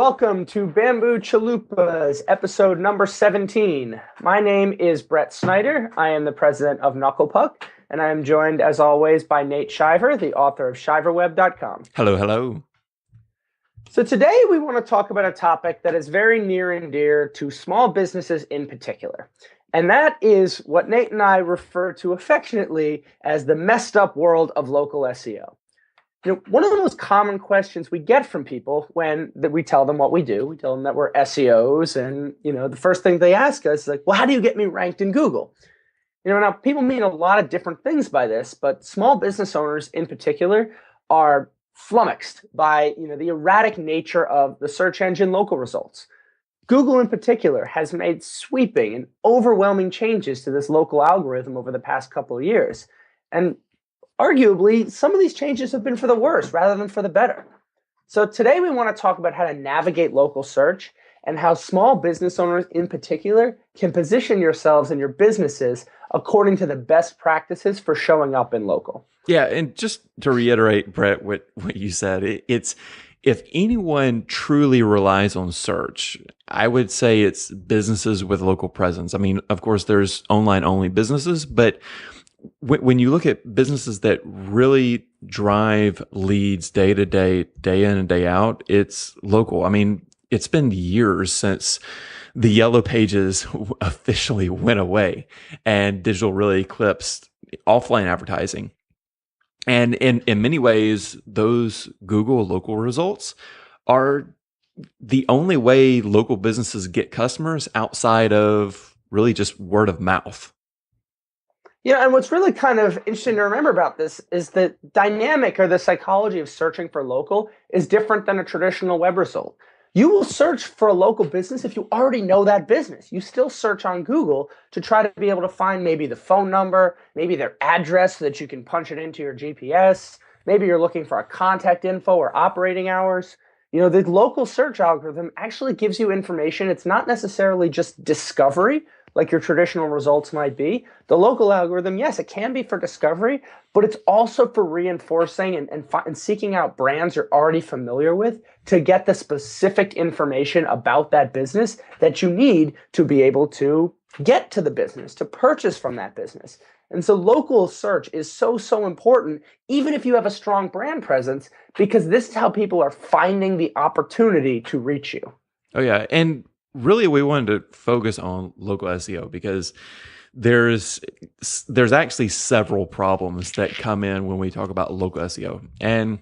welcome to Bamboo Chalupas, episode number 17. My name is Brett Snyder. I am the president of Knucklepuck, and I am joined, as always, by Nate Shiver, the author of shiverweb.com. Hello, hello. So today we want to talk about a topic that is very near and dear to small businesses in particular, and that is what Nate and I refer to affectionately as the messed up world of local SEO. One of the most common questions we get from people when we tell them what we do, we tell them that we're SEOs, and the first thing they ask us is like, well, how do you get me ranked in Google? Now people mean a lot of different things by this, but small business owners in particular are flummoxed by the erratic nature of the search engine local results. Google in particular has made sweeping and overwhelming changes to this local algorithm over the past couple of years. And arguably, some of these changes have been for the worse rather than for the better. So today we want to talk about how to navigate local search and how small business owners in particular can position yourselves and your businesses according to the best practices for showing up in local. Yeah, and just to reiterate, Brett, what you said, it's if anyone truly relies on search, I would say it's businesses with local presence. I mean, of course, there's online-only businesses, but when you look at businesses that really drive leads day to day, day in and day out, it's local. I mean, it's been years since the yellow pages officially went away and digital really eclipsed offline advertising. And in many ways, those Google local results are the only way local businesses get customers outside of really just word of mouth. And what's really kind of interesting to remember about this is the dynamic or the psychology of searching for local is different than a traditional web result. You will search for a local business if you already know that business. You still search on Google to try to be able to find maybe the phone number, maybe their address so that you can punch it into your GPS. Maybe you're looking for a contact info or operating hours. The local search algorithm actually gives you information. It's not necessarily just discovery like your traditional results might be. The local algorithm, yes, it can be for discovery, but it's also for reinforcing and seeking out brands you're already familiar with to get the specific information about that business that you need to be able to get to the business, to purchase from that business. And so local search is so important, even if you have a strong brand presence, because this is how people are finding the opportunity to reach you. Oh, yeah. And really, we wanted to focus on local SEO because there's actually several problems that come in when we talk about local SEO. And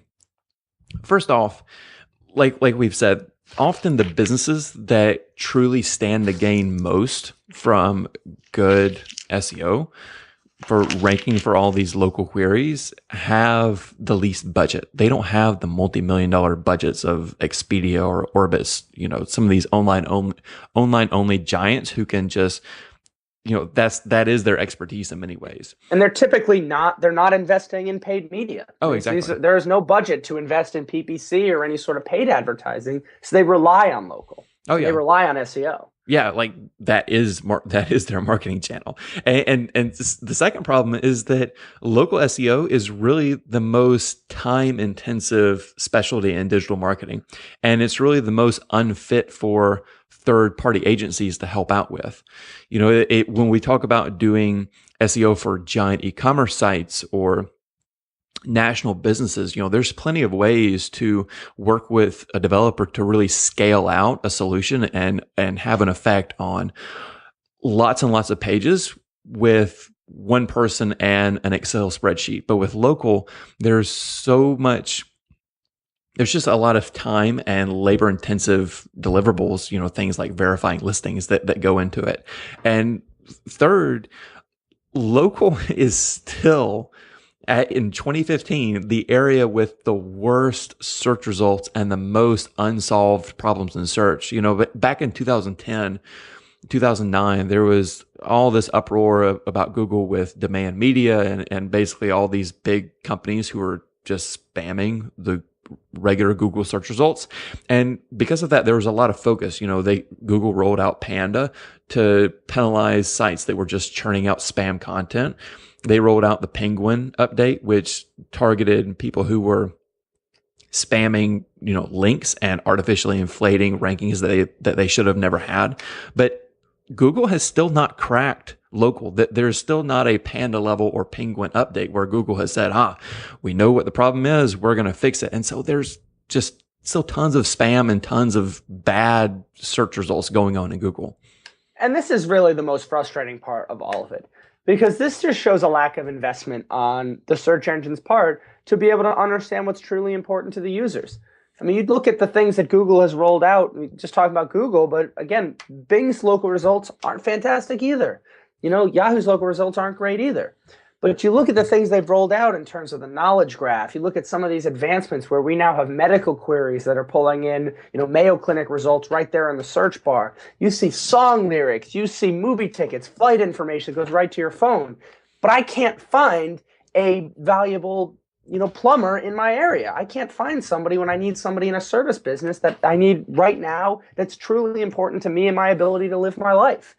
first off, like we've said, often the businesses that truly stand to gain most from good SEO for ranking for all these local queries have the least budget. They don't have the multi-million-dollar budgets of Expedia or Orbis, some of these online only giants who can just, that is their expertise in many ways. And they're typically they're not investing in paid media. Oh, exactly. There is no budget to invest in PPC or any sort of paid advertising. So they rely on local. Oh, yeah. They rely on SEO. Yeah, like that is their marketing channel. And the second problem is that local SEO is really the most time intensive specialty in digital marketing. And it's really the most unfit for third party agencies to help out with. When we talk about doing SEO for giant e-commerce sites or national businesses, there's plenty of ways to work with a developer to really scale out a solution and have an effect on lots and lots of pages with one person and an Excel spreadsheet. But with local, there's just a lot of time and labor intensive deliverables, things like verifying listings that go into it. And third, local is still in 2015, the area with the worst search results and the most unsolved problems in search. But back in 2010, 2009, there was all this uproar about Google with demand media and basically all these big companies who were just spamming the regular Google search results. And because of that, there was a lot of focus. Google rolled out Panda to penalize sites that were just churning out spam content. They rolled out the Penguin update, which targeted people who were spamming, links and artificially inflating rankings that they should have never had. But Google has still not cracked local. That there's still not a panda level or penguin update where Google has said, we know what the problem is, we're going to fix it. And so there's just still tons of spam and tons of bad search results going on in Google. And this is really the most frustrating part of all of it, because this just shows a lack of investment on the search engine's part to be able to understand what's truly important to the users. I mean, you look at the things that Google has rolled out, just talking about Google, but again, Bing's local results aren't fantastic either. Yahoo's local results aren't great either. But you look at the things they've rolled out in terms of the knowledge graph, you look at some of these advancements where we now have medical queries that are pulling in, Mayo Clinic results right there in the search bar. You see song lyrics, you see movie tickets, flight information that goes right to your phone. But I can't find a valuable, plumber in my area. I can't find somebody when I need somebody in a service business that I need right now that's truly important to me and my ability to live my life.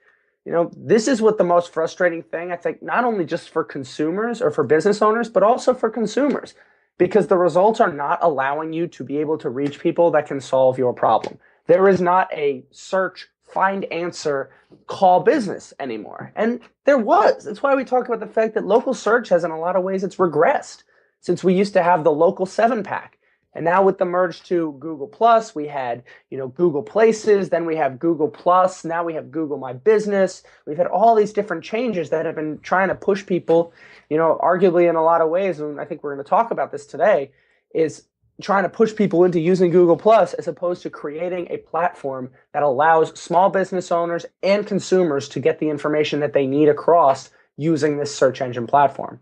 This is what the most frustrating thing, I think, not only just for consumers or for business owners, but also for consumers, because the results are not allowing you to be able to reach people that can solve your problem. There is not a search, find answer, call business anymore. And there was. That's why we talk about the fact that local search has, in a lot of ways, it's regressed, since we used to have the local 7-pack. And now with the merge to Google Plus, we had, Google Places, then we have Google Plus, now we have Google My Business. We've had all these different changes that have been trying to push people, arguably in a lot of ways, and I think we're going to talk about this today, is trying to push people into using Google Plus as opposed to creating a platform that allows small business owners and consumers to get the information that they need across using this search engine platform.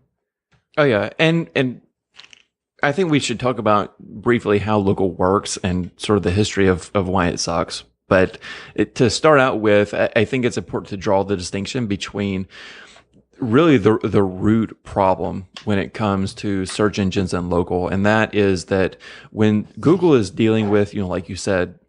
Oh yeah, and I think we should talk about briefly how local works and sort of the history of why it sucks. But to start out with, I think it's important to draw the distinction between really the root problem when it comes to search engines and local. And that is that when Google is dealing with, like you said,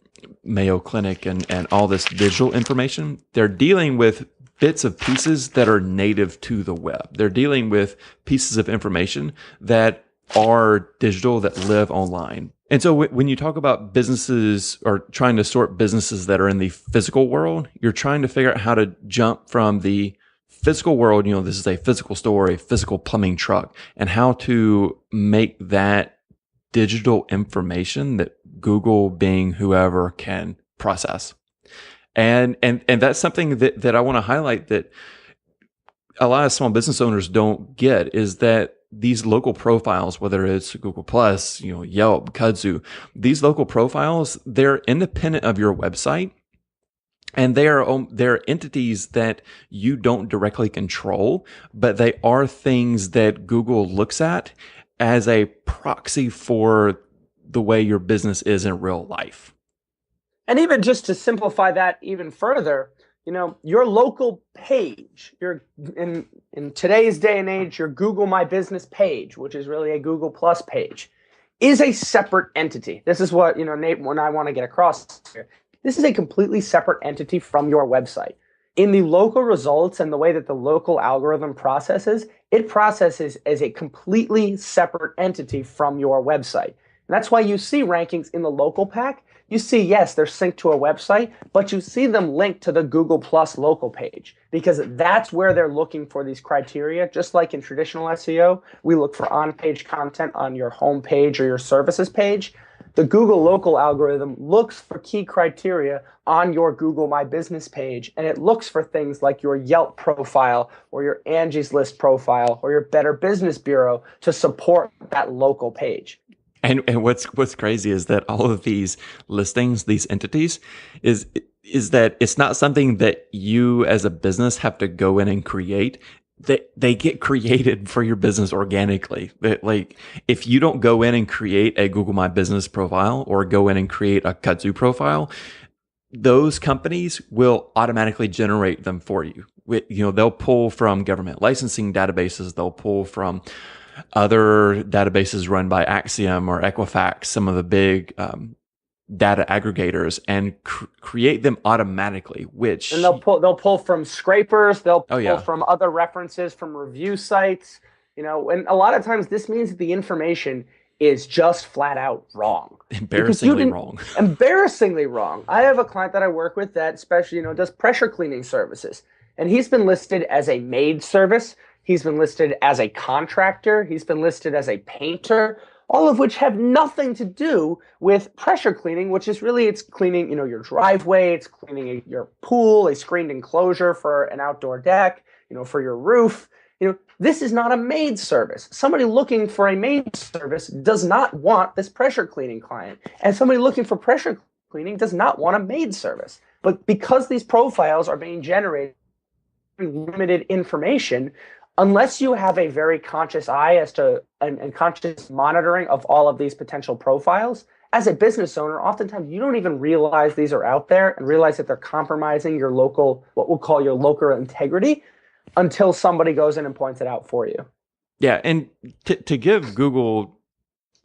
Mayo Clinic and all this digital information, they're dealing with bits of pieces that are native to the web. They're dealing with pieces of information that are digital, that live online. And so when you talk about businesses or trying to sort businesses that are in the physical world, you're trying to figure out how to jump from the physical world, this is a physical store, a physical plumbing truck, and how to make that digital information that Google, Bing, whoever can process. And that's something that I want to highlight that a lot of small business owners don't get, is that these local profiles, whether it's Google Plus, Yelp, Kudzu, these local profiles, they're independent of your website, and they're entities that you don't directly control, but they are things that Google looks at as a proxy for the way your business is in real life. And even just to simplify that even further, your local page, in today's day and age, your Google My Business page, which is really a Google Plus page, is a separate entity. This is what, Nate, when I want to get across here. This is a completely separate entity from your website. In the local results and the way that the local algorithm processes, it processes as a completely separate entity from your website. And that's why you see rankings in the local pack. You see, yes, they're synced to a website, but you see them linked to the Google Plus local page, because that's where they're looking for these criteria. Just like in traditional SEO, we look for on-page content on your home page or your services page. The Google local algorithm looks for key criteria on your Google My Business page, and it looks for things like your Yelp profile or your Angie's List profile or your Better Business Bureau to support that local page. And what's crazy is that all of these listings, these entities, is that it's not something that you as a business have to go in and create. They get created for your business organically. Like, if you don't go in and create a Google My Business profile or go in and create a Kudzu profile, those companies will automatically generate them for you. They'll pull from government licensing databases. They'll pull from other databases run by Axiom or Equifax, some of the big data aggregators, and create them automatically. And they'll pull from scrapers. They'll pull from other references, from review sites. And a lot of times this means that the information is just flat out wrong. Because you Embarrassingly didn't, wrong. embarrassingly wrong. I have a client that I work with that especially, does pressure cleaning services. And he's been listed as a maid service. He's been listed as a contractor. He's been listed as a painter, all of which have nothing to do with pressure cleaning, which is really, it's cleaning, your driveway, it's cleaning your pool, a screened enclosure for an outdoor deck, for your roof. This is not a maid service. Somebody looking for a maid service does not want this pressure cleaning client. And somebody looking for pressure cleaning does not want a maid service. But because these profiles are being generated with limited information, unless you have a very conscious eye as to and conscious monitoring of all of these potential profiles, as a business owner, oftentimes you don't even realize these are out there and realize that they're compromising your local, what we'll call your local integrity, until somebody goes in and points it out for you. Yeah, and to give Google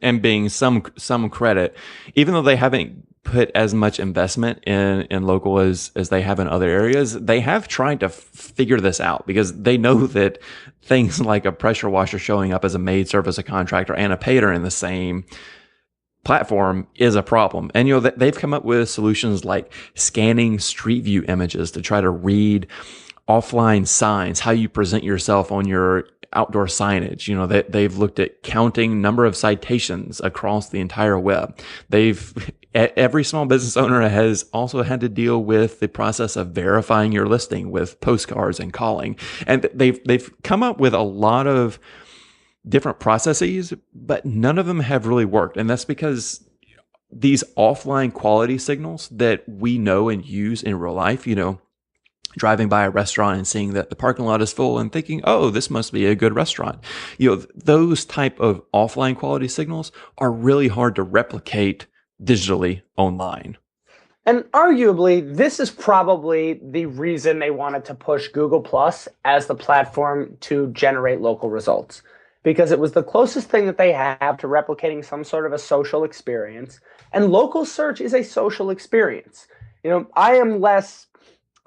and Bing some credit, even though they haven't put as much investment in local as they have in other areas, they have tried to figure this out, because they know that things like a pressure washer showing up as a maid service, a contractor, and a painter in the same platform is a problem. And they've come up with solutions like scanning street view images to try to read offline signs, how you present yourself on your outdoor signage. They've looked at counting number of citations across the entire web. Every small business owner has also had to deal with the process of verifying your listing with postcards and calling. And they've come up with a lot of different processes, but none of them have really worked. And that's because these offline quality signals that we know and use in real life, driving by a restaurant and seeing that the parking lot is full and thinking, oh, this must be a good restaurant. Those type of offline quality signals are really hard to replicate digitally online. And arguably, this is probably the reason they wanted to push Google Plus as the platform to generate local results, because it was the closest thing that they have to replicating some sort of a social experience. And local search is a social experience. I am less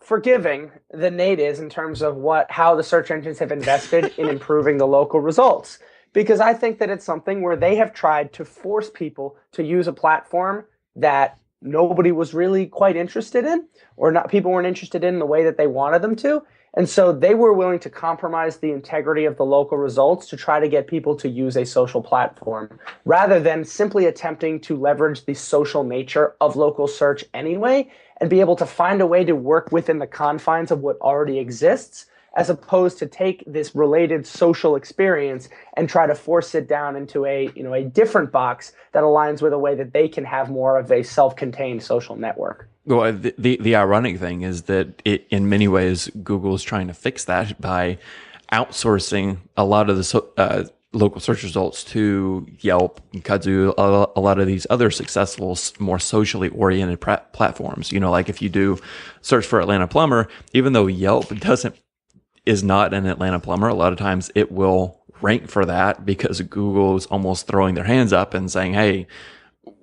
forgiving than Nate is in terms of how the search engines have invested in improving the local results, because I think that it's something where they have tried to force people to use a platform that nobody was really quite interested in, or not, people weren't interested in the way that they wanted them to. And so they were willing to compromise the integrity of the local results to try to get people to use a social platform, rather than simply attempting to leverage the social nature of local search anyway, and be able to find a way to work within the confines of what already exists, as opposed to take this related social experience and try to force it down into a different box that aligns with a way that they can have more of a self-contained social network. Well, the ironic thing is that in many ways, Google is trying to fix that by outsourcing a lot of the local search results to Yelp, Kazoo, a lot of these other successful, more socially oriented platforms. Like if you do search for Atlanta plumber, even though Yelp is not an Atlanta plumber, a lot of times it will rank for that because Google is almost throwing their hands up and saying, hey,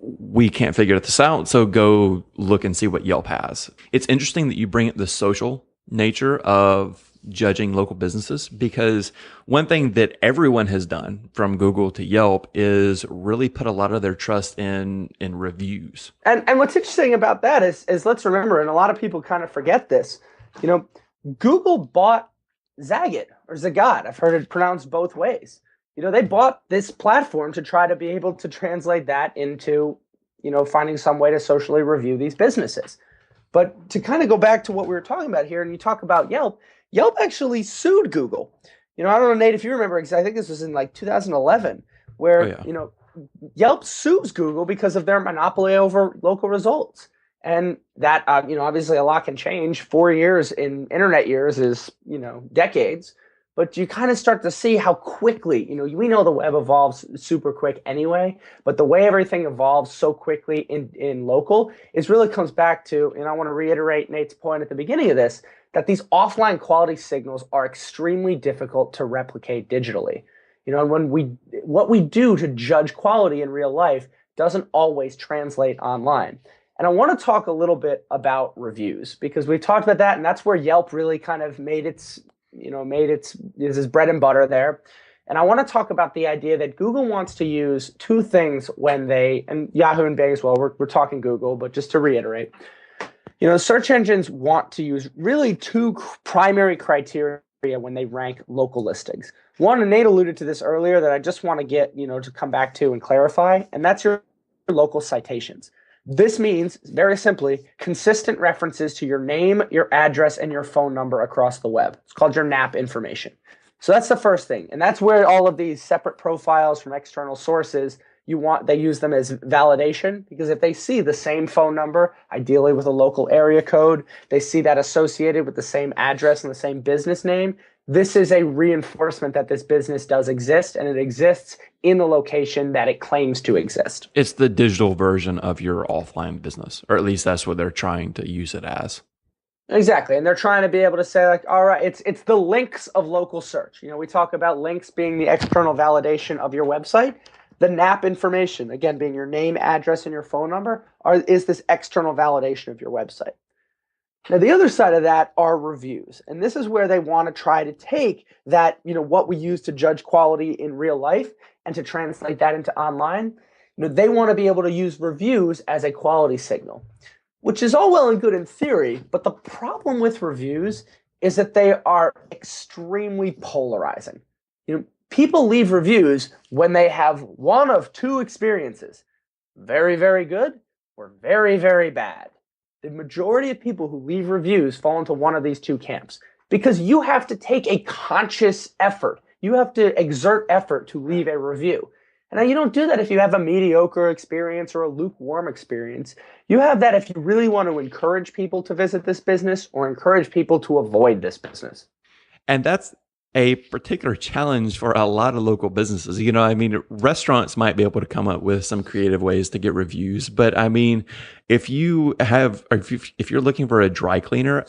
we can't figure this out, so go look and see what Yelp has. It's interesting that you bring up the social nature of judging local businesses, because one thing that everyone has done from Google to Yelp is really put a lot of their trust in reviews. And what's interesting about that is let's remember, and a lot of people kind of forget this, Google bought Zagat or Zagat. I've heard it pronounced both ways. They bought this platform to try to be able to translate that into, finding some way to socially review these businesses. But to kind of go back to what we were talking about here, and you talk about Yelp actually sued Google. I don't know, Nate, if you remember, because I think this was in like 2011, where, Yelp sues Google because of their monopoly over local results. And that, obviously a lot can change. 4 years in internet years is, decades. But you kind of start to see how quickly, we know the web evolves super quick anyway, but the way everything evolves so quickly in local is really comes back to, and I want to reiterate Nate's point at the beginning of this, that these offline quality signals are extremely difficult to replicate digitally. And what we do to judge quality in real life doesn't always translate online. And I want to talk a little bit about reviews, because we've talked about that, and that's where Yelp really kind of made its bread and butter there. And I want to talk about the idea that Google wants to use two things when they, and Yahoo and Bing as well, we're talking Google, but just to reiterate, search engines want to use really two primary criteria when they rank local listings. One, and Nate alluded to this earlier, that I just want to get, to come back to and clarify, and that's your local citations. This means, very simply, consistent references to your name, your address, and your phone number across the web. It's called your NAP information. So that's the first thing. And that's where all of these separate profiles from external sources, they use them as validation, because if they see the same phone number, ideally with a local area code, they see that associated with the same address and the same business name, this is a reinforcement that this business does exist, and it exists in the location that it claims to exist. It's the digital version of your offline business, or at least that's what they're trying to use it as. Exactly. And they're trying to be able to say, like, all right, it's the links of local search. We talk about links being the external validation of your website. The NAP information, again, being your name, address, and your phone number, is this external validation of your website. Now, the other side of that are reviews. And this is where they want to try to take that, what we use to judge quality in real life and to translate that into online. They want to be able to use reviews as a quality signal, which is all well and good in theory. But the problem with reviews is that they are extremely polarizing. People leave reviews when they have one of two experiences: very, very good or very, very bad. The majority of people who leave reviews fall into one of these two camps, because you have to take a conscious effort. You have to exert effort to leave a review. And now you don't do that if you have a mediocre experience or a lukewarm experience. You have that if you really want to encourage people to visit this business or encourage people to avoid this business. And that's a particular challenge for a lot of local businesses. Restaurants might be able to come up with some creative ways to get reviews, but if you have, or if you're looking for a dry cleaner,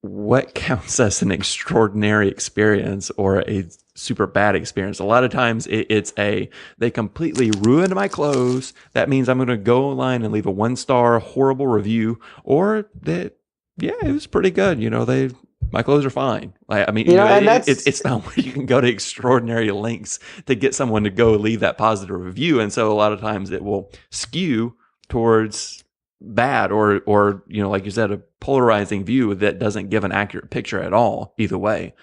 what counts as an extraordinary experience or a super bad experience? A lot of times they completely ruined my clothes. That means I'm going to go online and leave a 1-star horrible review, or that, yeah, it was pretty good. My clothes are fine. It's not where you can go to extraordinary lengths to get someone to go leave that positive review. And so a lot of times it will skew towards bad or like you said, a polarizing view that doesn't give an accurate picture at all, either way.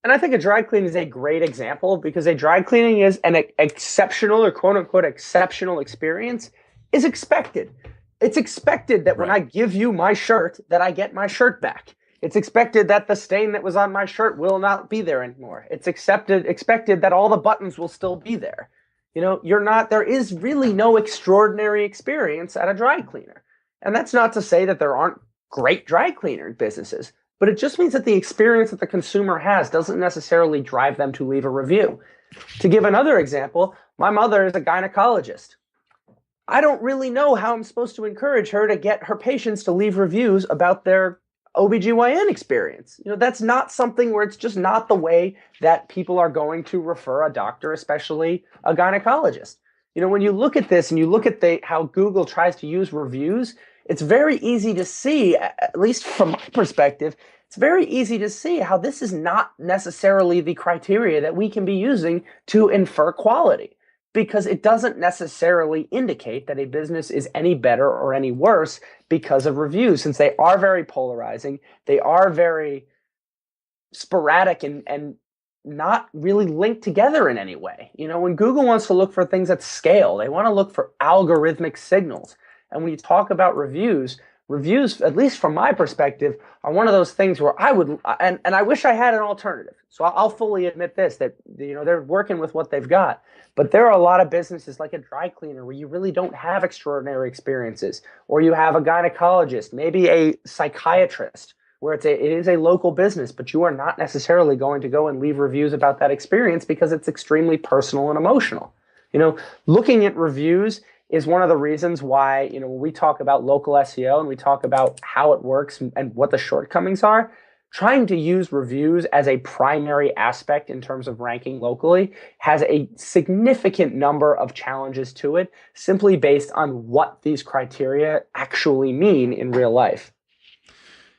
And I think a dry clean is a great example, because a dry cleaning is an exceptional, or quote unquote exceptional experience, is expected. It's expected that when I give you my shirt, that I get my shirt back. It's expected that the stain that was on my shirt will not be there anymore. It's expected that all the buttons will still be there. There is really no extraordinary experience at a dry cleaner. And that's not to say that there aren't great dry cleaner businesses, but it just means that the experience that the consumer has doesn't necessarily drive them to leave a review. To give another example, my mother is a gynecologist. I don't really know how I'm supposed to encourage her to get her patients to leave reviews about their OBGYN experience. That's not something where it's just not the way that people are going to refer a doctor, especially a gynecologist. When you look at this and you look at how Google tries to use reviews, it's very easy to see, at least from my perspective, it's very easy to see how this is not necessarily the criteria that we can be using to infer quality, because it doesn't necessarily indicate that a business is any better or any worse because of reviews, since they are very polarizing, they are very sporadic and not really linked together in any way. When Google wants to look for things at scale, they want to look for algorithmic signals. And when you talk about reviews, at least from my perspective, are one of those things where I would, and I wish I had an alternative. So I'll fully admit this, that they're working with what they've got. But there are a lot of businesses like a dry cleaner where you really don't have extraordinary experiences, or you have a gynecologist, maybe a psychiatrist, where it is a local business, but you are not necessarily going to go and leave reviews about that experience because it's extremely personal and emotional. Looking at reviews is one of the reasons why, when we talk about local SEO and we talk about how it works and what the shortcomings are, trying to use reviews as a primary aspect in terms of ranking locally has a significant number of challenges to it, simply based on what these criteria actually mean in real life.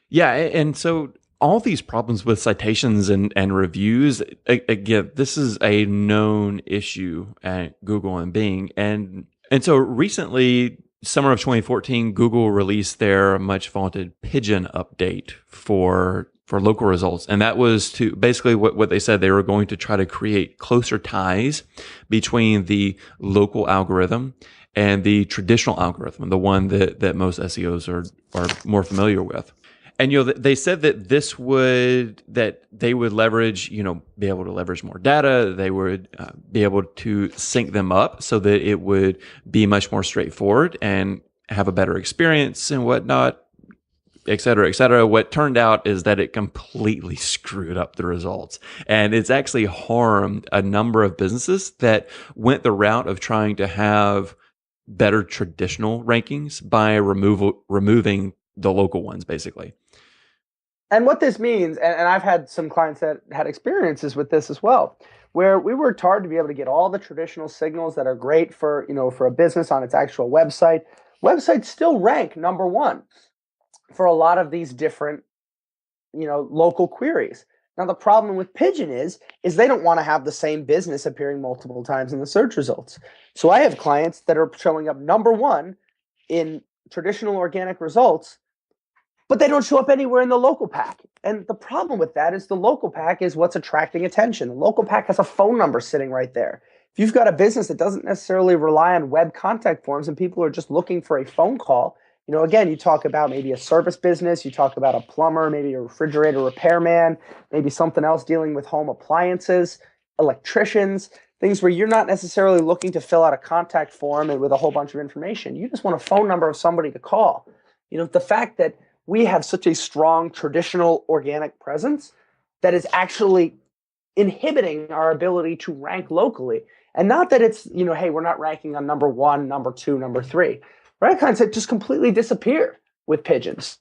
Yeah. And so all these problems with citations and reviews, again, this is a known issue at Google and Bing. And so recently, summer of 2014, Google released their much vaunted Pigeon update for local results. And that was to basically what they said, they were going to try to create closer ties between the local algorithm and the traditional algorithm, the one that most SEOs are more familiar with. And, they said that that they would leverage, be able to leverage more data. They would be able to sync them up so that it would be much more straightforward and have a better experience and whatnot, et cetera, et cetera. What turned out is that it completely screwed up the results. And it's actually harmed a number of businesses that went the route of trying to have better traditional rankings by removing the local ones, basically. And what this means, and I've had some clients that had experiences with this as well, where we worked hard to be able to get all the traditional signals that are great for, for a business on its actual website. Websites still rank number one for a lot of these different, local queries. Now, the problem with Pigeon is they don't want to have the same business appearing multiple times in the search results. So I have clients that are showing up number one in traditional organic results, but they don't show up anywhere in the local pack. And the problem with that is the local pack is what's attracting attention. The local pack has a phone number sitting right there. If you've got a business that doesn't necessarily rely on web contact forms and people are just looking for a phone call, again, you talk about maybe a service business, you talk about a plumber, maybe a refrigerator repairman, maybe something else dealing with home appliances, electricians, things where you're not necessarily looking to fill out a contact form and with a whole bunch of information. You just want a phone number of somebody to call. The fact that we have such a strong traditional organic presence that is actually inhibiting our ability to rank locally. And not that it's, hey, we're not ranking on number one, number two, number three. Rank concept just completely disappeared with Pigeons.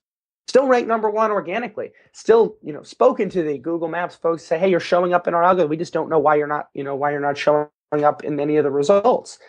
Still ranked number one organically. Still, spoken to the Google Maps folks, say, hey, you're showing up in our algorithm. We just don't know why you're not showing up in any of the results.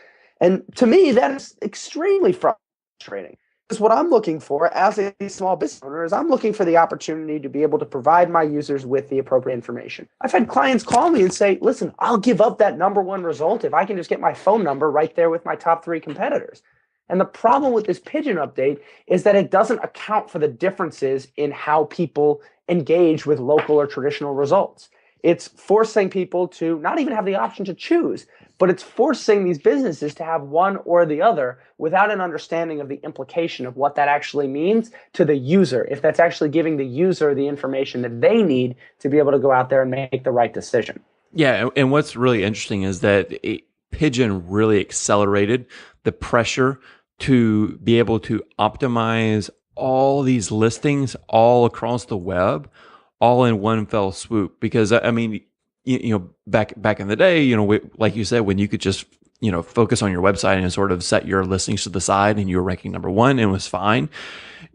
And to me, that is extremely frustrating. Because what I'm looking for as a small business owner is I'm looking for the opportunity to be able to provide my users with the appropriate information. I've had clients call me and say, listen, I'll give up that number one result if I can just get my phone number right there with my top three competitors. And the problem with this Pigeon update is that it doesn't account for the differences in how people engage with local or traditional results. It's forcing people to not even have the option to choose, but it's forcing these businesses to have one or the other without an understanding of the implication of what that actually means to the user, if that's actually giving the user the information that they need to be able to go out there and make the right decision. Yeah, and what's really interesting is that Pigeon really accelerated the pressure to be able to optimize all these listings all across the web, all in one fell swoop. Because I mean, back in the day, like you said, when you could just focus on your website and sort of set your listings to the side, and you were ranking number one and it was fine.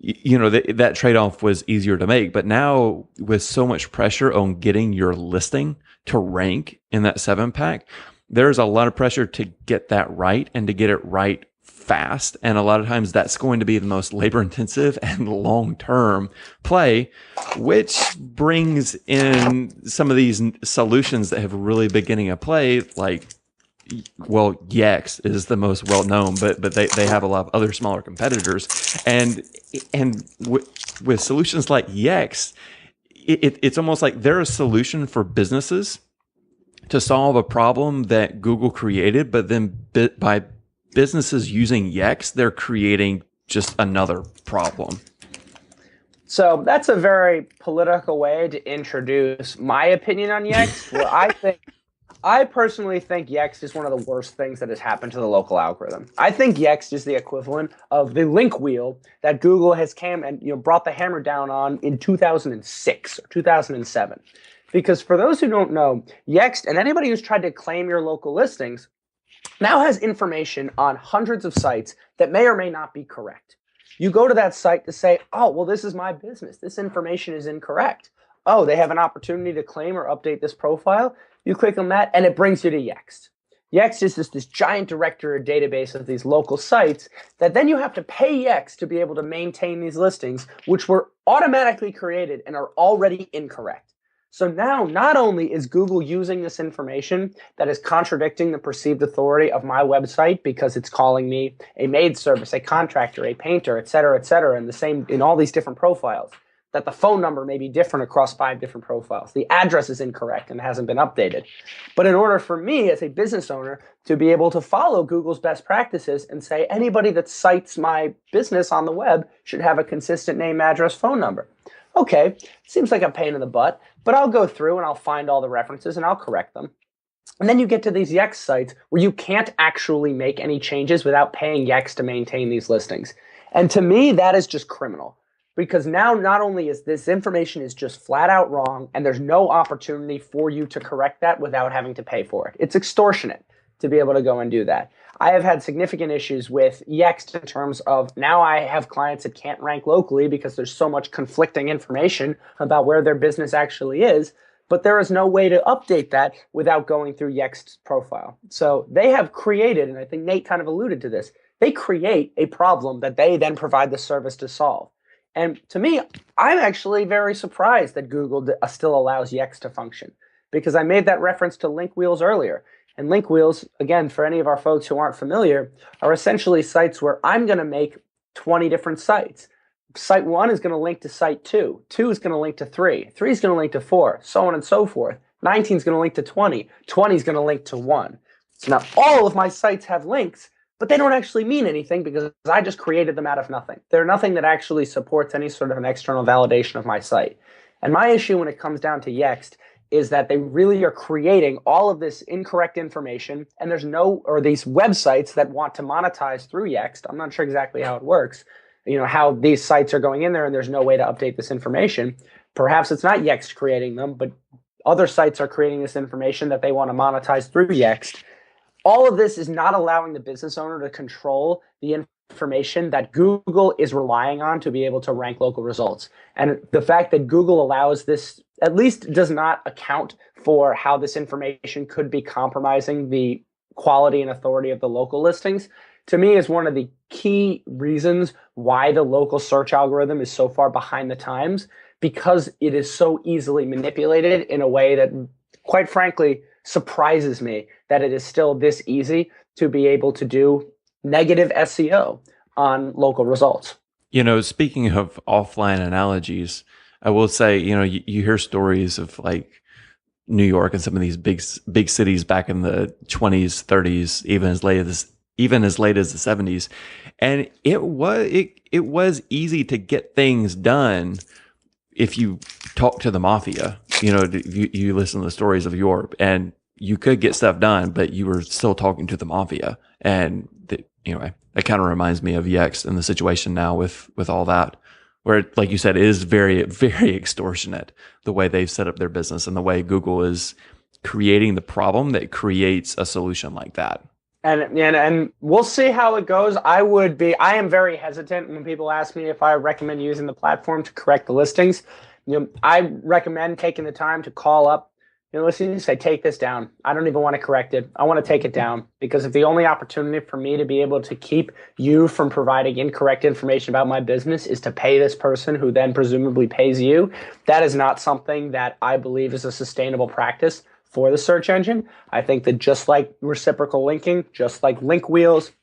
That trade-off was easier to make. But now, with so much pressure on getting your listing to rank in that 7-pack, there's a lot of pressure to get that right and to get it right fast. And a lot of times that's going to be the most labor intensive and long-term play, which brings in some of these solutions that have really been getting a play, like, well, Yext is the most well-known, but they have a lot of other smaller competitors. And with solutions like Yext, it's almost like they're a solution for businesses to solve a problem that Google created, but then by businesses using Yext, they're creating just another problem. So that's a very political way to introduce my opinion on Yext, where I personally think Yext is one of the worst things that has happened to the local algorithm. I think Yext is the equivalent of the link wheel that Google has came and brought the hammer down on in 2006 or 2007. Because for those who don't know, Yext and anybody who's tried to claim your local listings now has information on hundreds of sites that may or may not be correct. You go to that site to say, oh, well, this is my business. This information is incorrect. Oh, they have an opportunity to claim or update this profile. You click on that and it brings you to Yext. Yext is this giant directory database of these local sites that then you have to pay Yext to be able to maintain these listings, which were automatically created and are already incorrect. So now not only is Google using this information that is contradicting the perceived authority of my website because it's calling me a maid service, a contractor, a painter, et cetera, in all these different profiles, that the phone number may be different across 5 different profiles. The address is incorrect and hasn't been updated. But in order for me as a business owner to be able to follow Google's best practices and say anybody that cites my business on the web should have a consistent name, address, phone number. Okay, seems like a pain in the butt, but I'll go through and I'll find all the references and I'll correct them. And then you get to these Yext sites where you can't actually make any changes without paying Yext to maintain these listings. And to me, that is just criminal. Because now not only is this information is just flat out wrong and there's no opportunity for you to correct that without having to pay for it. It's extortionate to be able to go and do that. I have had significant issues with Yext in terms of now I have clients that can't rank locally because there's so much conflicting information about where their business actually is, but there is no way to update that without going through Yext's profile. So they have created, and I think Nate kind of alluded to this, they create a problem that they then provide the service to solve. And to me, I'm actually very surprised that Google still allows Yext to function because I made that reference to link wheels earlier. And link wheels, again, for any of our folks who aren't familiar, are essentially sites where I'm going to make 20 different sites. Site 1 is going to link to site 2. 2 is going to link to 3. 3 is going to link to 4, so on and so forth. 19 is going to link to 20. 20 is going to link to 1. So now all of my sites have links, but they don't actually mean anything because I just created them out of nothing. They're nothing that actually supports any sort of an external validation of my site. And my issue when it comes down to Yext is that they really are creating all of this incorrect information, and there's these websites that want to monetize through Yext. I'm not sure exactly how it works, how these sites are going in there and there's no way to update this information. Perhaps it's not Yext creating them, but other sites are creating this information that they want to monetize through Yext. All of this is not allowing the business owner to control the information that Google is relying on to be able to rank local results. And the fact that Google allows this at least does not account for how this information could be compromising the quality and authority of the local listings, to me is one of the key reasons why the local search algorithm is so far behind the times, because it is so easily manipulated in a way that, quite frankly, surprises me that it is still this easy to be able to do negative SEO on local results. Speaking of offline analogies, I will say, you hear stories of like New York and some of these big cities back in the 20s, 30s, even as late as the 70s, and it was easy to get things done if you talk to the mafia. You listen to the stories of Europe, and you could get stuff done, but you were still talking to the mafia. And anyway, that kind of reminds me of Yext and the situation now with all that, where, like you said, it is very, very extortionate the way they've set up their business and the way Google is creating the problem that creates a solution like that. And we'll see how it goes. I am very hesitant when people ask me if I recommend using the platform to correct the listings. I recommend taking the time to call up, listen, say, take this down. I don't even want to correct it. I want to take it down, because if the only opportunity for me to be able to keep you from providing incorrect information about my business is to pay this person who then presumably pays you, that is not something that I believe is a sustainable practice for the search engine. I think that just like reciprocal linking, just like link wheels,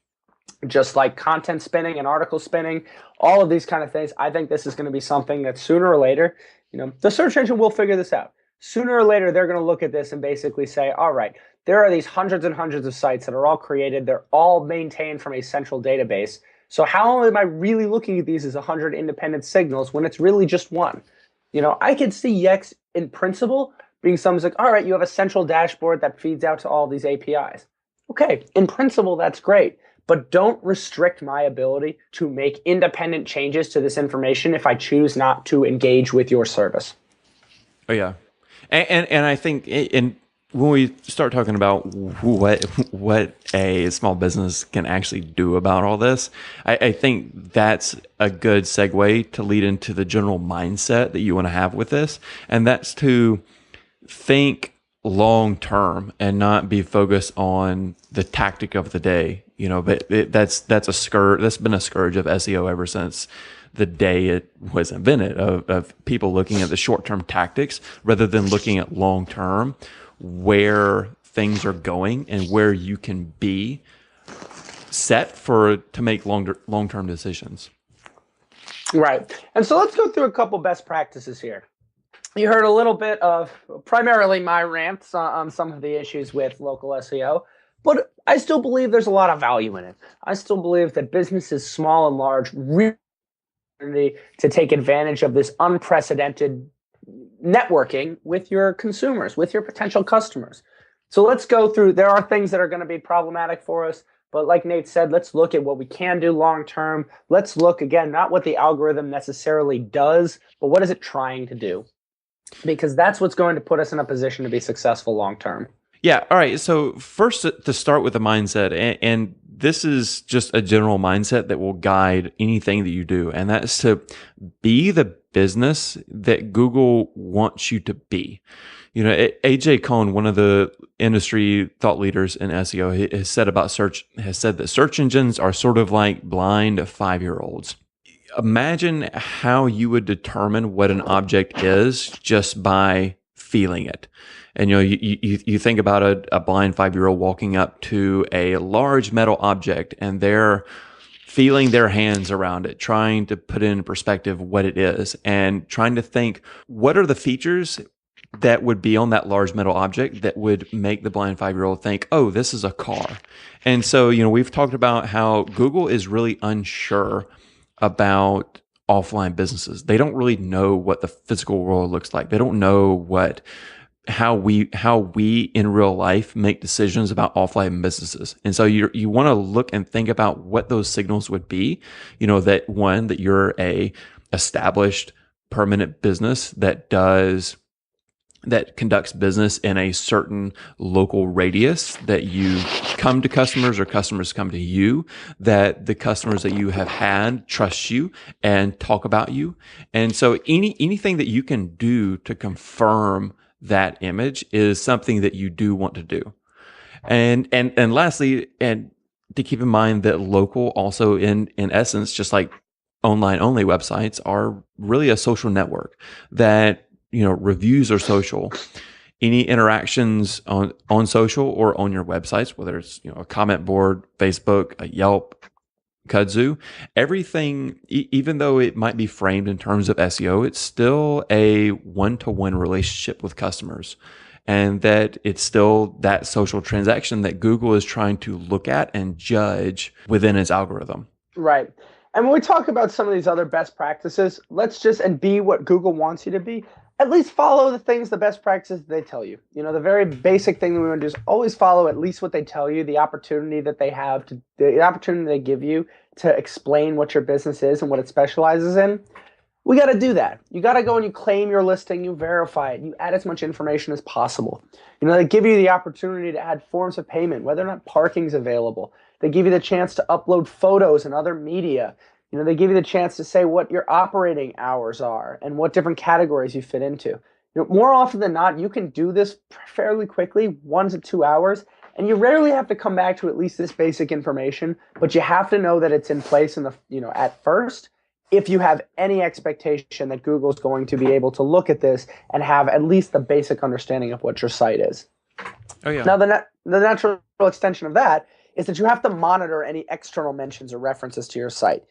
just like content spinning and article spinning, all of these kind of things, I think this is going to be something that sooner or later, the search engine will figure this out. Sooner or later, they're going to look at this and basically say, all right, there are these hundreds and hundreds of sites that are all created. They're all maintained from a central database. So how am I really looking at these as 100 independent signals when it's really just one? I could see Yext in principle being something like, all right, you have a central dashboard that feeds out to all these APIs. Okay, in principle, that's great. But don't restrict my ability to make independent changes to this information if I choose not to engage with your service. Oh, yeah. And I think when we start talking about what a small business can actually do about all this, I think that's a good segue to lead into the general mindset that you want to have with this. And that's to think long term and not be focused on the tactic of the day. But that's a scourge. That's been a scourge of SEO ever since the day it was invented, of people looking at the short term tactics rather than looking at long term, where things are going and where you can be set to make long term decisions. Right. And so let's go through a couple best practices here. You heard a little bit of primarily my rants on some of the issues with local SEO, but I still believe there's a lot of value in it. I still believe that businesses, small and large, really need to take advantage of this unprecedented networking with your consumers, with your potential customers. So let's go through. There are things that are going to be problematic for us, but like Nate said, let's look at what we can do long term. Let's look, again, not what the algorithm necessarily does, but what is it trying to do? Because that's what's going to put us in a position to be successful long term. Yeah. All right. So first, to start with the mindset, and this is just a general mindset that will guide anything that you do, and that's to be the business that Google wants you to be. AJ Cohn, one of the industry thought leaders in SEO, has said that search engines are sort of like blind 5-year-olds. Imagine how you would determine what an object is just by feeling it. And you think about a blind 5-year-old walking up to a large metal object, and they're feeling their hands around it, trying to put in perspective what it is, and trying to think, what are the features that would be on that large metal object that would make the blind 5-year-old think, oh, this is a car. And so, we've talked about how Google is really unsure about offline businesses. They don't really know what the physical world looks like. They don't know how we in real life make decisions about offline businesses. And so you want to look and think about what those signals would be, that you're a established permanent business that conducts business in a certain local radius, that you come to customers or customers come to you, that the customers that you have had trust you and talk about you. And so anything that you can do to confirm that image is something that you do want to do. And lastly, and to keep in mind that local also in essence, just like online only websites, are really a social network, that reviews are social. Any interactions on social or on your websites, whether it's a comment board, Facebook, a Yelp, Kudzu, everything, even though it might be framed in terms of SEO, it's still a one-to-one relationship with customers, and that it's still that social transaction that Google is trying to look at and judge within its algorithm. Right. And when we talk about some of these other best practices, and be what Google wants you to be, at least follow the best practices they tell you. The very basic thing that we want to do is always follow at least what they tell you, the opportunity that they have, the opportunity they give you to explain what your business is and what it specializes in. We got to do that. You got to go and you claim your listing, you verify it, you add as much information as possible. They give you the opportunity to add forms of payment, whether or not parking's available. They give you the chance to upload photos and other media. They give you the chance to say what your operating hours are and what different categories you fit into. More often than not, you can do this fairly quickly, 1 to 2 hours, and you rarely have to come back to at least this basic information, but you have to know that it's in place at first, if you have any expectation that Google's going to be able to look at this and have at least the basic understanding of what your site is. Oh, yeah. Now, the natural extension of that is that you have to monitor any external mentions or references to your site.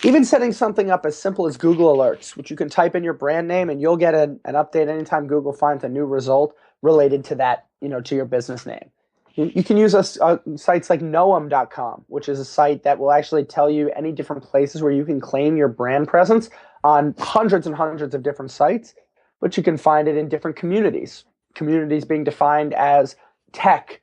Even setting something up as simple as Google Alerts, which you can type in your brand name and you'll get an update anytime Google finds a new result related to that, to your business name. You can use sites like noam.com, which is a site that will actually tell you any different places where you can claim your brand presence on hundreds and hundreds of different sites, but you can find it in different communities. Communities being defined as tech,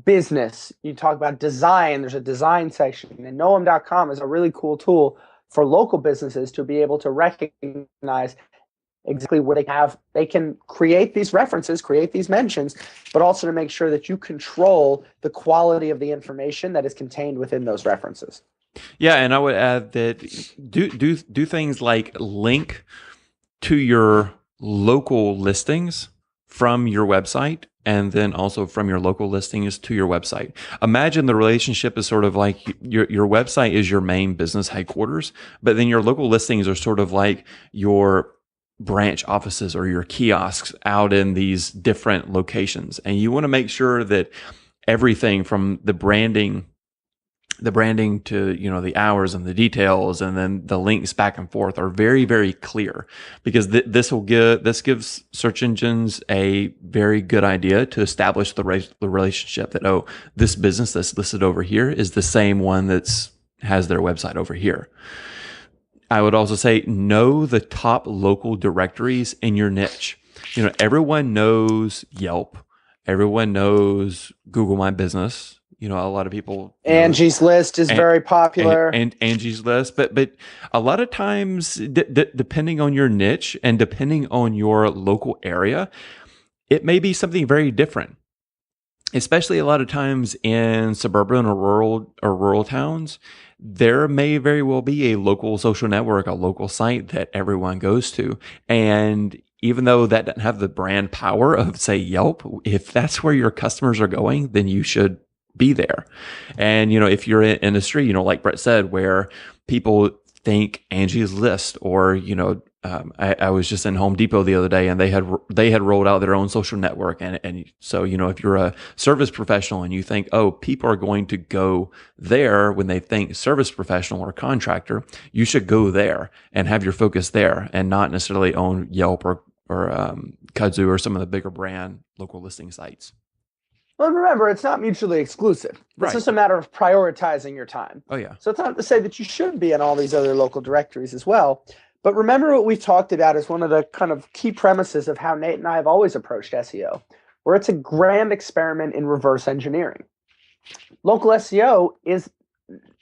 business. You talk about design, there's a design section, and noam.com is a really cool tool for local businesses to be able to recognize exactly what they have. They can create these references, create these mentions, but also to make sure that you control the quality of the information that is contained within those references. Yeah, and I would add that do things like link to your local listings from your website and then also from your local listings to your website. Imagine the relationship is sort of like your website is your main business headquarters, but then your local listings are sort of like your branch offices or your kiosks out in these different locations. And you want to make sure that everything from the branding to, the hours and the details and then the links back and forth are very, very clear, because this gives search engines a very good idea to establish the relationship that, oh, this business that's listed over here is the same one has their website over here. I would also say know the top local directories in your niche. Everyone knows Yelp. Everyone knows Google My Business. A lot of people. Angie's List is very popular. And Angie's List. But a lot of times, depending on your niche and depending on your local area, it may be something very different. Especially a lot of times in suburban or rural towns, there may very well be a local social network, a local site that everyone goes to. And even though that doesn't have the brand power of, say, Yelp, if that's where your customers are going, then you should be there. And, if you're in industry, like Brett said, where people think Angie's List or, I was just in Home Depot the other day and they had rolled out their own social network. And so, if you're a service professional and you think, oh, people are going to go there when they think service professional or contractor, you should go there and have your focus there and not necessarily own Yelp or Kudzu or some of the bigger brand local listing sites. Well, remember, it's not mutually exclusive. It's just a matter of prioritizing your time. Oh, yeah. So it's not to say that you shouldn't be in all these other local directories as well. But remember what we've talked about is one of the kind of key premises of how Nate and I have always approached SEO, where it's a grand experiment in reverse engineering. Local SEO is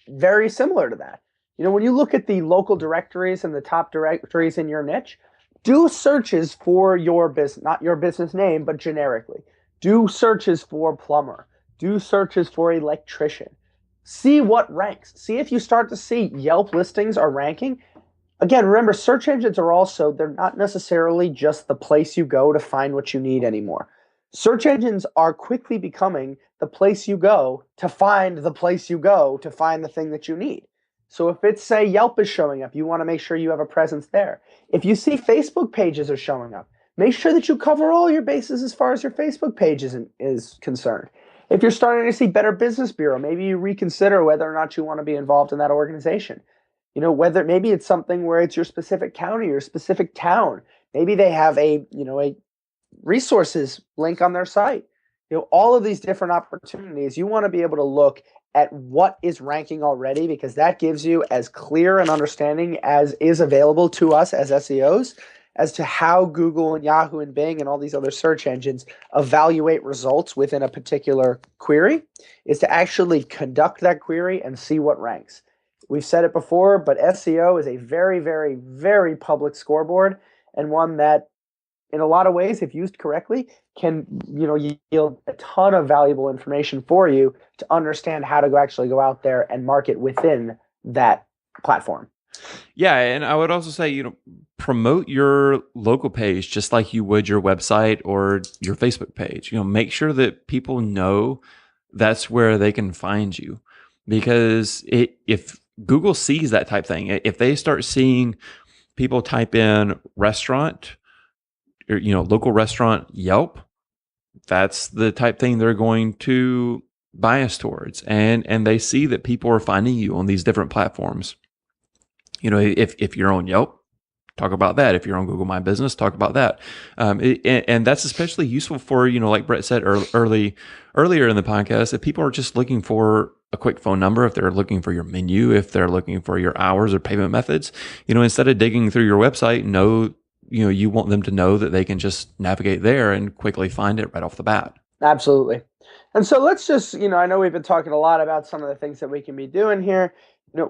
very similar to that. When you look at the local directories and the top directories in your niche, do searches for your business, not your business name, but generically. Do searches for plumber. Do searches for electrician. See what ranks. See if you start to see Yelp listings are ranking. Again, remember, search engines they're not necessarily just the place you go to find what you need anymore. Search engines are quickly becoming the place you go to find the place you go to find the thing that you need. So if it's, say, Yelp is showing up, you want to make sure you have a presence there. If you see Facebook pages are showing up, make sure that you cover all your bases as far as your Facebook page is concerned. If you're starting to see Better Business Bureau, maybe you reconsider whether or not you want to be involved in that organization. Whether maybe it's something where it's your specific county or specific town. Maybe they have a resources link on their site. All of these different opportunities, you want to be able to look at what is ranking already, because that gives you as clear an understanding as is available to us as SEOs as to how Google and Yahoo and Bing and all these other search engines evaluate results within a particular query, is to actually conduct that query and see what ranks. We've said it before, but SEO is a very, very, very public scoreboard, and one that, in a lot of ways, if used correctly, can yield a ton of valuable information for you to understand how to actually go out there and market within that platform. Yeah, and I would also say, promote your local page just like you would your website or your Facebook page. Make sure that people know that's where they can find you, because if Google sees that type thing, if they start seeing people type in restaurant or local restaurant Yelp, that's the type thing they're going to bias towards, and they see that people are finding you on these different platforms. If you're on Yelp, talk about that. If you're on Google My Business, talk about that. And that's especially useful for, like Brett said earlier in the podcast, if people are just looking for a quick phone number, if they're looking for your menu, if they're looking for your hours or payment methods, instead of digging through your website, you want them to know that they can just navigate there and quickly find it right off the bat. Absolutely. And so let's just, I know we've been talking a lot about some of the things that we can be doing here.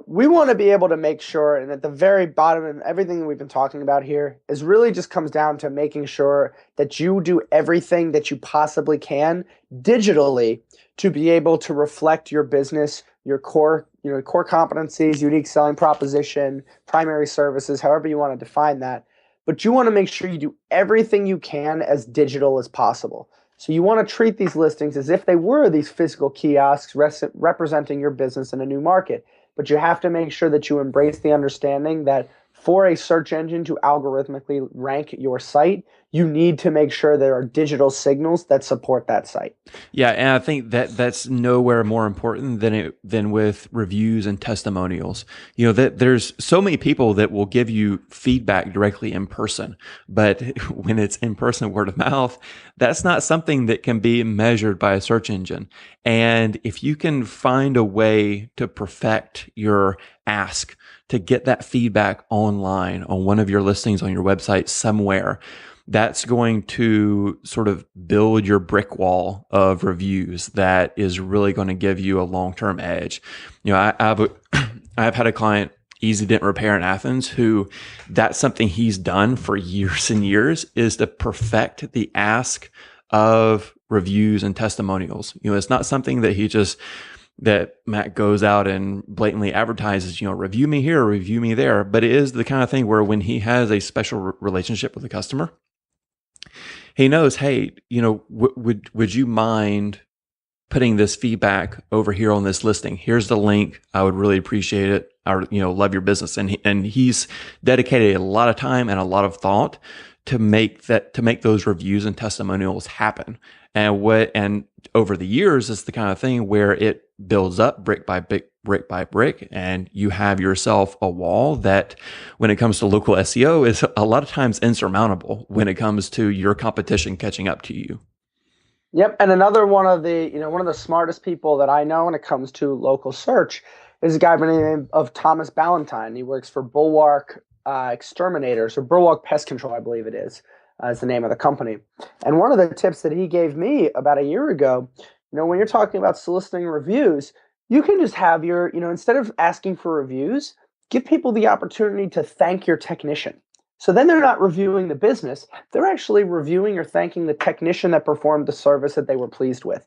We want to be able to make sure, and at the very bottom of everything that we've been talking about here is really just comes down to making sure that you do everything that you possibly can digitally to be able to reflect your business, your core competencies, unique selling proposition, primary services, however you want to define that. But you want to make sure you do everything you can as digital as possible. So you want to treat these listings as if they were these physical kiosks representing your business in a new market. But you have to make sure that you embrace the understanding that for a search engine to algorithmically rank your site, you need to make sure there are digital signals that support that site. Yeah, and I think that that's nowhere more important than with reviews and testimonials. You know, that there's so many people that will give you feedback directly in person, but when it's in person, word of mouth, that's not something that can be measured by a search engine. And if you can find a way to perfect your ask, to get that feedback online on one of your listings on your website somewhere, that's going to sort of build your brick wall of reviews that is really going to give you a long-term edge. You know, I've had a client, Easy Dent Repair in Athens, who that's something he's done for years and years, is to perfect the ask of reviews and testimonials. You know, it's not something that Matt goes out and blatantly advertises, you know, review me here, review me there. But it is the kind of thing where when he has a special relationship with a customer, he knows, hey, you know, would you mind putting this feedback over here on this listing? Here's the link. I would really appreciate it. I, you know, love your business. And he's dedicated a lot of time and a lot of thought to make those reviews and testimonials happen. And over the years, it's the kind of thing where it builds up brick by brick, and you have yourself a wall that, when it comes to local SEO, is a lot of times insurmountable when it comes to your competition catching up to you. Yep, and another one of the smartest people that I know when it comes to local search is a guy by the name of Thomas Ballantyne. He works for Bulwark Exterminators, or Bulwark Pest Control, I believe it is the name of the company. And one of the tips that he gave me about a year ago, you know, when you're talking about soliciting reviews, you can just have your, you know, instead of asking for reviews, give people the opportunity to thank your technician. So then they're not reviewing the business, they're actually reviewing or thanking the technician that performed the service that they were pleased with.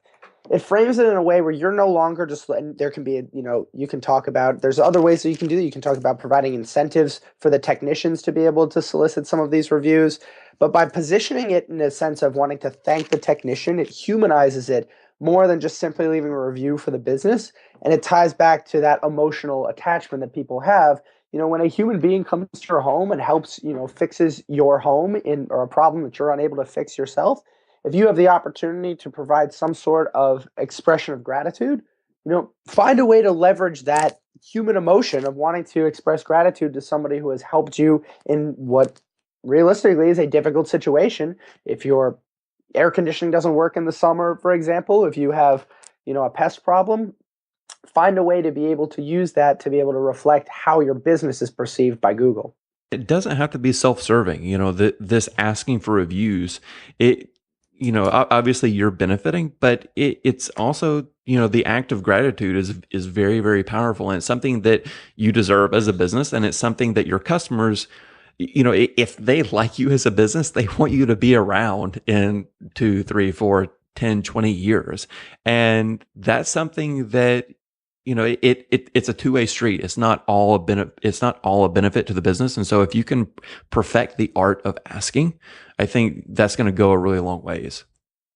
It frames it in a way where you're no longer just, and there can be, you know, you can talk about, there's other ways that you can do that. You can talk about providing incentives for the technicians to be able to solicit some of these reviews. But by positioning it in a sense of wanting to thank the technician, it humanizes it more than just simply leaving a review for the business. And it ties back to that emotional attachment that people have. You know, when a human being comes to your home and helps, you know, fixes your home or a problem that you're unable to fix yourself, if you have the opportunity to provide some sort of expression of gratitude, you know, find a way to leverage that human emotion of wanting to express gratitude to somebody who has helped you in what realistically is a difficult situation. If your air conditioning doesn't work in the summer, for example, if you have, you know, a pest problem, find a way to be able to use that to be able to reflect how your business is perceived by Google. It doesn't have to be self-serving. You know, this asking for reviews, you know, obviously you're benefiting, but it's also, you know, the act of gratitude is very, very powerful, and it's something that you deserve as a business, and it's something that your customers, you know, if they like you as a business, they want you to be around in 2, 3, 4, 10, 20 years. And that's something that, you know, it's a two-way street. It's not all a benefit to the business. And so if you can perfect the art of asking, I think that's going to go a really long ways.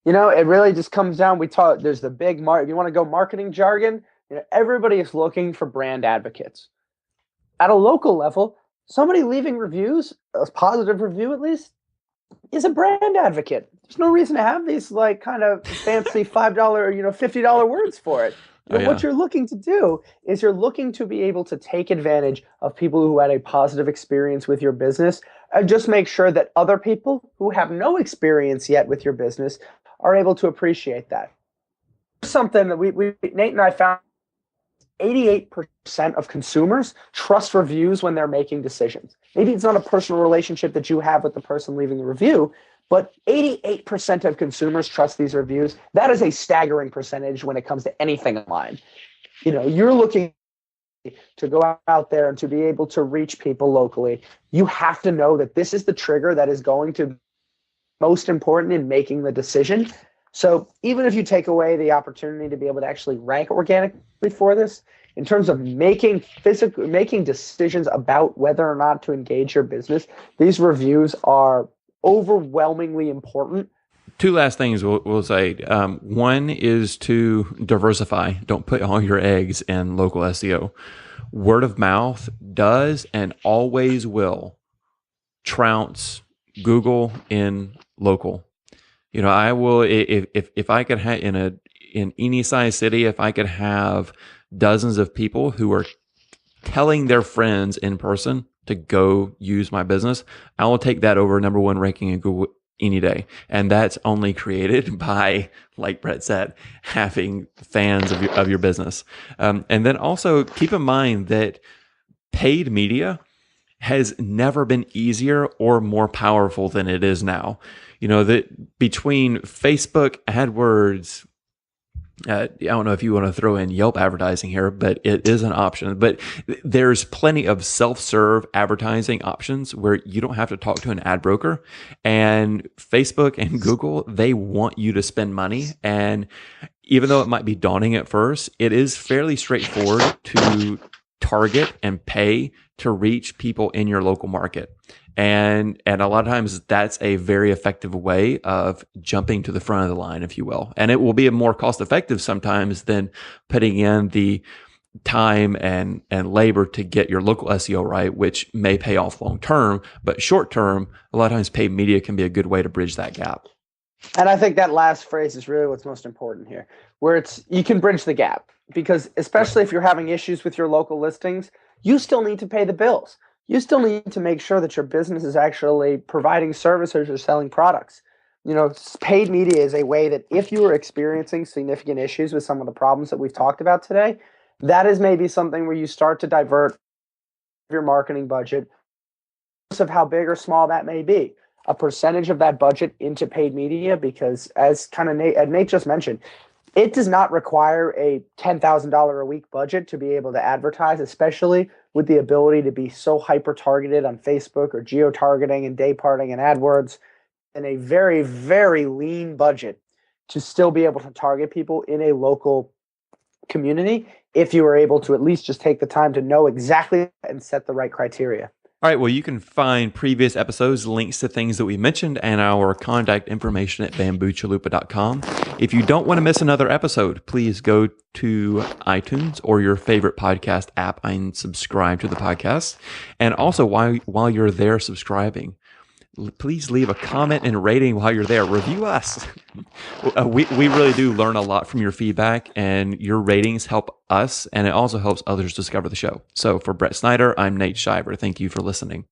You know, it really just comes down, there's the big if you want to go marketing jargon, you know, everybody is looking for brand advocates. At a local level, somebody leaving reviews, a positive review at least, is a brand advocate. There's no reason to have these like kind of fancy $5, you know, $50 words for it. You know, what you're looking to do is you're looking to be able to take advantage of people who had a positive experience with your business, and just make sure that other people who have no experience yet with your business are able to appreciate that. Something that Nate and I found, 88% of consumers trust reviews when they're making decisions. Maybe it's not a personal relationship that you have with the person leaving the review, but 88% of consumers trust these reviews. That is a staggering percentage when it comes to anything online. You know, you're looking to go out there and to be able to reach people locally. You have to know that this is the trigger that is going to be most important in making the decision. So even if you take away the opportunity to be able to actually rank organically for this, in terms of making decisions about whether or not to engage your business, these reviews are overwhelmingly important two last things we'll say. One is to diversify. Don't put all your eggs in local SEO. Word of mouth does and always will trounce Google in local. I will, if I could have in any size city, if I could have dozens of people who are telling their friends in person to go use my business, I will take that over number one ranking in Google any day. And that's only created by, like Brett said, having fans of your business. And then also keep in mind that paid media has never been easier or more powerful than it is now. That between Facebook AdWords, I don't know if you want to throw in Yelp advertising here, but it is an option. But there's plenty of self-serve advertising options where you don't have to talk to an ad broker. And Facebook and Google, they want you to spend money. And even though it might be daunting at first, it is fairly straightforward to target and pay to reach people in your local market. And a lot of times that's a very effective way of jumping to the front of the line, if you will. And it will be more cost effective sometimes than putting in the time and labor to get your local SEO right, which may pay off long term, but short term, a lot of times paid media can be a good way to bridge that gap. And I think that last phrase is really what's most important here, where you can bridge the gap, because especially if you're having issues with your local listings, you still need to pay the bills. You still need to make sure that your business is actually providing services or selling products. Paid media is a way that if you are experiencing significant issues with some of the problems that we've talked about today, that is maybe something where you start to divert your marketing budget, of how big or small that may be, a percentage of that budget into paid media, because as kind of Nate just mentioned, it does not require a $10,000 a week budget to be able to advertise, especially with the ability to be so hyper-targeted on Facebook or geo-targeting and day-parting and AdWords, and a very, very lean budget to still be able to target people in a local community if you are able to at least just take the time to know exactly and set the right criteria. All right, well, you can find previous episodes, links to things that we mentioned, and our contact information at bamboochalupa.com. If you don't want to miss another episode, please go to iTunes or your favorite podcast app and subscribe to the podcast. And also, while you're there subscribing, please leave a comment and rating while you're there. Review us. We really do learn a lot from your feedback, and your ratings help us, and it also helps others discover the show. So for Brett Snyder, I'm Nate Shiver. Thank you for listening.